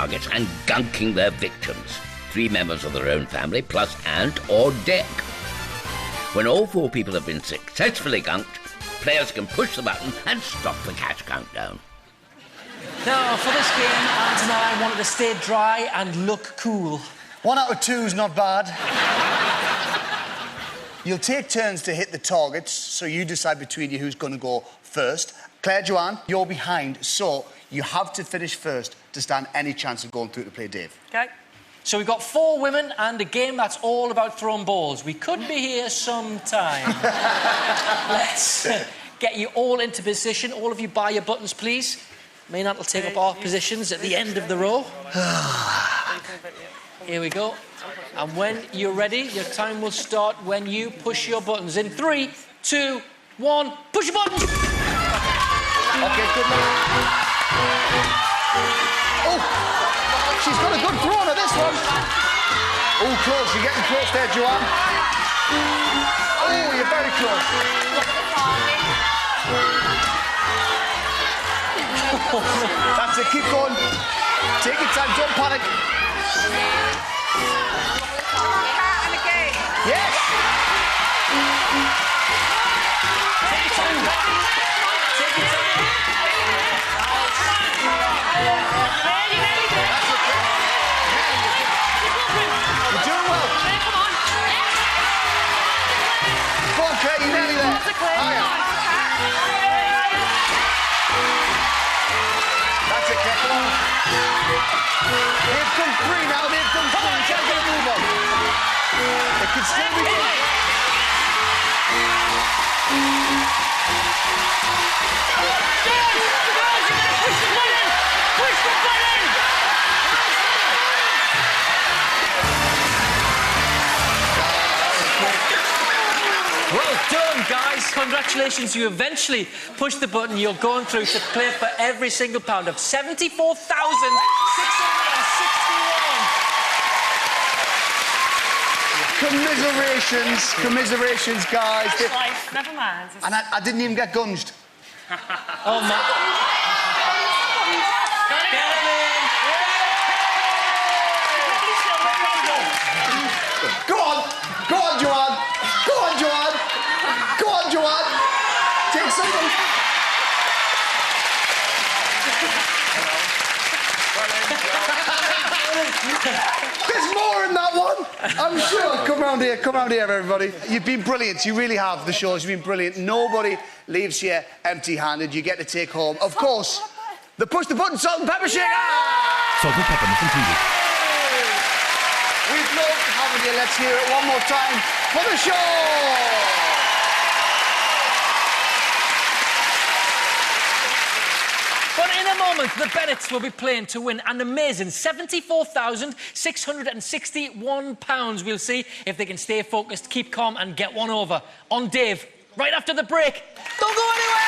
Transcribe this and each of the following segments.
targets and gunking their victims. 3 members of their own family, plus Ant or Dick. When all 4 people have been successfully gunked, players can push the button and stop the cash countdown. Now, for this game, Ant and I wanted to stay dry and look cool. 1 out of 2's not bad. You'll take turns to hit the targets, so you decide between you who's going to go first. Claire, Joanne, you're behind, so you have to finish first to stand any chance of going through to play Dave. OK. So we've got 4 women and a game that's all about throwing balls. We could be here some time. Let's get you all into position. All of you buy your buttons, please. Me and Ant will take up our positions at the end of the row. Here we go. And when you're ready, your time will start when you push your buttons. In 3, 2, 1, push your buttons! OK, good luck. Oh! She's got a good throw on this one. Oh, close. You're getting close there, Joanne. Oh, you're very close. That's it. Keep going. Take your time. Don't panic. Yes! Take your time. Take your time. You're doing well. Come on. Go on, Claire. You're nearly there. Higher. That's it, Claire. Come on. They've come 3 now. They've come 3. You can't get a move on. It could still be done. Well done, guys. Congratulations, you eventually pushed the button. You're going through to play for every single pound of 74,662. Commiserations, guys. Life, never mind. And I didn't even get gunged. Oh, my... Go on, Joanne. Go on, Joanne. Go on, Joanne. Take something. There's more in that one, I'm sure. Come round here, everybody. You've been brilliant. You really have. The shows. You've been brilliant. Nobody leaves here empty-handed. You get to take home, of course, the push the button salt and pepper shaker. Salt and pepper, nothing TV. We've loved having you. Let's hear it one more time for the show. But in a moment, the Bennetts will be playing to win an amazing £74,661. We'll see if they can stay focused, keep calm and get one over on Dave right after the break. Don't go anywhere!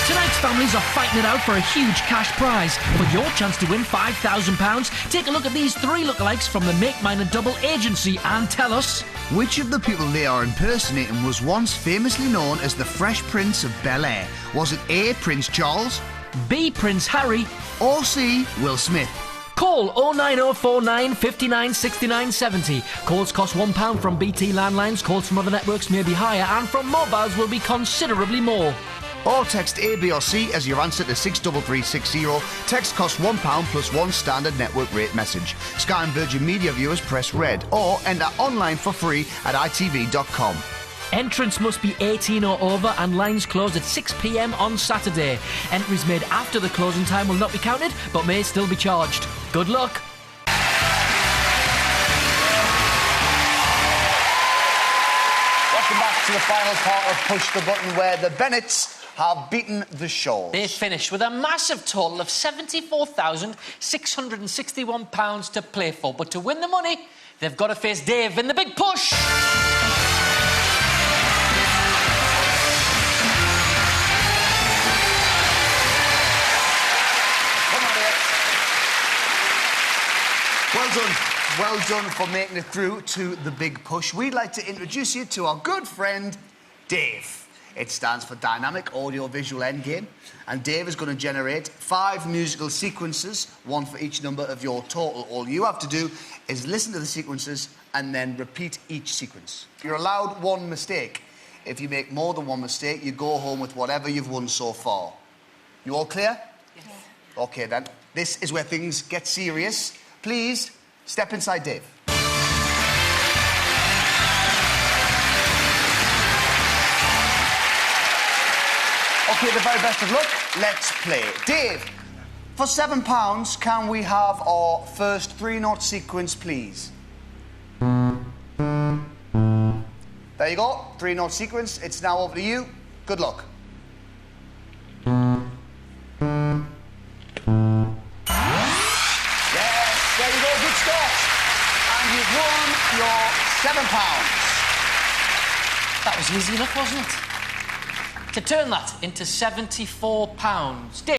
Tonight's families are fighting it out for a huge cash prize. For your chance to win £5,000, take a look at these 3 lookalikes from the Make Mine a Double agency and tell us... Which of the people they are impersonating was once famously known as the Fresh Prince of Bel-Air? Was it A, Prince Charles, B, Prince Harry, or C, Will Smith? Call 09049 59 69 70. Calls cost £1 from BT landlines. Calls from other networks may be higher, and from mobiles will be considerably more. Or text A, B or C as your answer to 63360. Text costs £1 plus 1 standard network rate message. Sky and Virgin Media viewers press red or enter online for free at itv.com. Entrance must be 18 or over and lines close at 6 p.m. on Saturday. Entries made after the closing time will not be counted but may still be charged. Good luck. Welcome back to the final part of Push the Button, where the Bennetts have beaten the Shaws. They finished with a massive total of £74,661 to play for. But to win the money, they've got to face Dave in the big push. Well done. Well done for making it through to the big push. We'd like to introduce you to our good friend, Dave. It stands for Dynamic Audio Visual Endgame. And Dave is going to generate 5 musical sequences, 1 for each number of your total. All you have to do is listen to the sequences and then repeat each sequence. You're allowed 1 mistake. If you make more than 1 mistake, you go home with whatever you've won so far. You all clear? Yes. OK, then. This is where things get serious. Please, step inside Dave. OK, the very best of luck. Let's play. Dave, for £7, can we have our first 3-note sequence, please? There you go. 3-note sequence. It's now over to you. Good luck. Yes, there you go. Good start. And you've won your £7. That was easy enough, wasn't it? To turn that into £74. Dave.